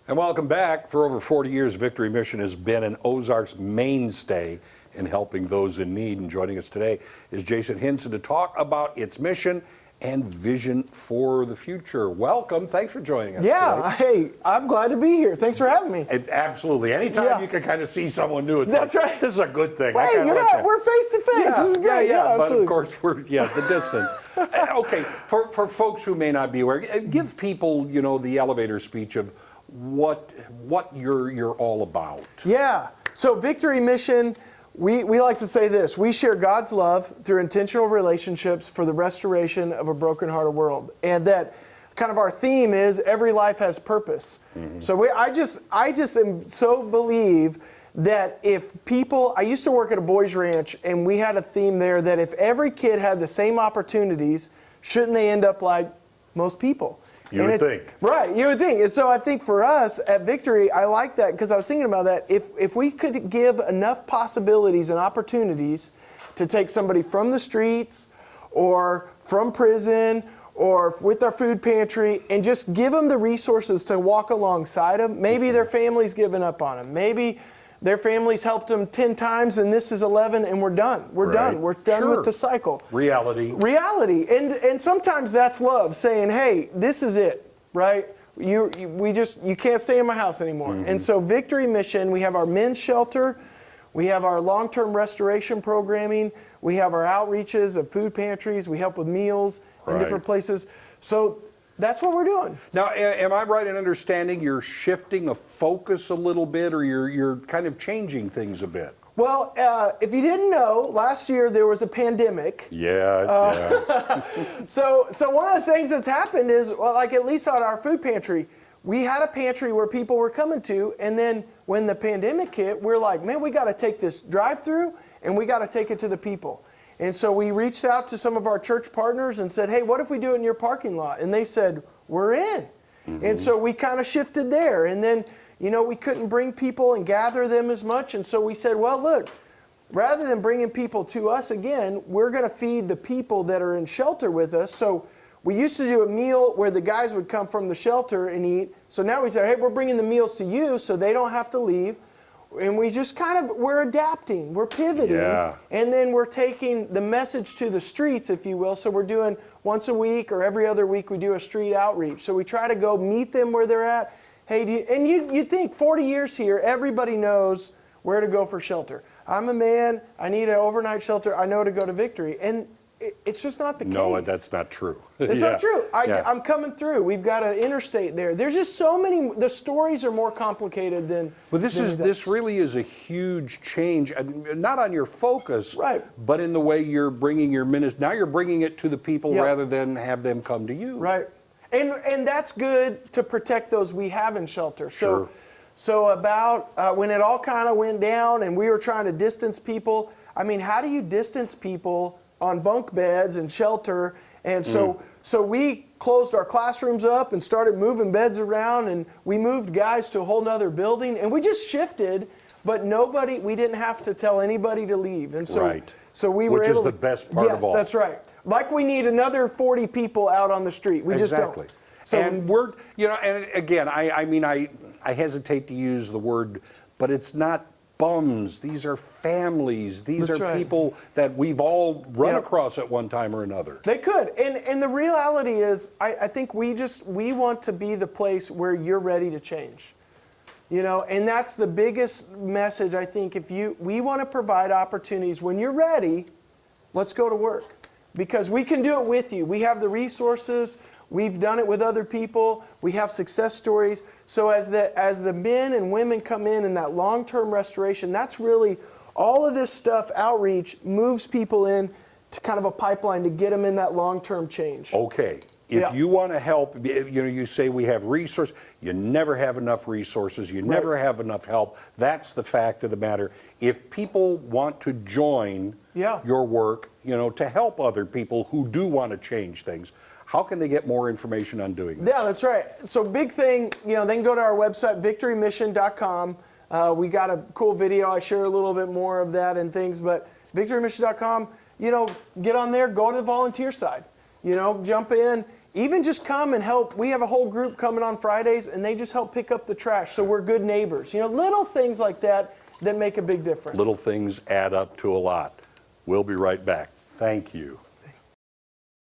And welcome back. For over 40 years, Victory Mission has been an Ozarks mainstay in helping those in need. And joining us today is Jason Hinson to talk about its mission and vision for the future. Welcome. Thanks for joining us today. Hey, I'm glad to be here. Thanks for having me. Absolutely. Anytime you can kind of see someone new, it's That's like, right. this is a good thing. Hey, we're face to face. This is great. Yeah, but of course, we're, the distance. Okay, for folks who may not be aware, give people, the elevator speech of what you're all about. Yeah. So Victory Mission, we like to say this: we share God's love through intentional relationships for the restoration of a brokenhearted world, and that kind of our theme is every life has purpose. Mm-hmm. So I just am so believe that if people, I used to work at a boys ranch, and we had a theme there that if every kid had the same opportunities, shouldn't they end up like most people? You would think. Right, you would think. And so I think for us at Victory, I like that because I was thinking about that. If we could give enough possibilities and opportunities to take somebody from the streets or from prison or with our food pantry and just give them the resources to walk alongside them, maybe their family's given up on them. Maybe their families helped them 10 times and this is 11 and we're done. We're done. We're done with the cycle. Reality. And sometimes that's love saying, hey, this is it, right? You can't stay in my house anymore. Mm-hmm. And so Victory Mission, we have our men's shelter, we have our long-term restoration programming, we have our outreaches of food pantries, we help with meals in different places. So that's what we're doing. Now, am I right in understanding you're shifting a focus a little bit, or you're kind of changing things a bit? Well, if you didn't know, last year there was a pandemic. Yeah. So one of the things that's happened is, well, like at least on our food pantry, we had a pantry where people were coming to, and then when the pandemic hit, we're like, man, we got to take this drive-through and we got to take it to the people. And so we reached out to some of our church partners and said, hey, what if we do it in your parking lot? And they said, we're in. Mm-hmm. And so we kind of shifted there. And then, we couldn't bring people and gather them as much. And so we said, well, look, rather than bringing people to us again, we're going to feed the people that are in shelter with us. So we used to do a meal where the guys would come from the shelter and eat. So now we said, hey, we're bringing the meals to you so they don't have to leave. And we just we're adapting, we're pivoting, and then we're taking the message to the streets, if you will. So we're doing once a week or every other week we do a street outreach. So we try to go meet them where they're at. Hey, you think 40 years here, everybody knows where to go for shelter. I'm a man, I need an overnight shelter, I know to go to Victory. And it's just not the case. No, that's not true. It's not true. I'm coming through. We've got an interstate there. There's just so many. The stories are more complicated than. Well, this really is a huge change, not on your focus, but in the way you're bringing your ministry. Now you're bringing it to the people rather than have them come to you. Right, and that's good to protect those we have in shelter. So about when it all kind of went down and we were trying to distance people. I mean, how do you distance people on bunk beds and shelter? And so we closed our classrooms up and started moving beds around, and we moved guys to a whole nother building, and we just shifted, but we didn't have to tell anybody to leave. And so we were able to. Which is the best part of all. Yes, that's right. Like we need another 40 people out on the street. We just don't. So, and we're, and again, I hesitate to use the word, but it's not bums. These are families. These are people that we've all run across at one time or another. They could. And the reality is, I think we want to be the place where you're ready to change. And that's the biggest message, I think. We want to provide opportunities. When you're ready, let's go to work. Because we can do it with you. We have the resources. We've done it with other people. We have success stories. So as the men and women come in that long-term restoration, that's really all of this stuff, outreach, moves people in to kind of a pipeline to get them in that long-term change. Okay. If you want to help, you say we have resources. You never have enough resources. You never have enough help. That's the fact of the matter. If people want to join your work, to help other people who do want to change things, how can they get more information on doing this? Yeah, that's right. So big thing, they can go to our website, victorymission.com. We got a cool video. I share a little bit more of that and things, but victorymission.com, get on there, go to the volunteer side. Jump in. even just come and help. We have a whole group coming on Fridays, and they just help pick up the trash. So we're good neighbors. You know, little things like that that make a big difference. Little things add up to a lot. We'll be right back. Thank you.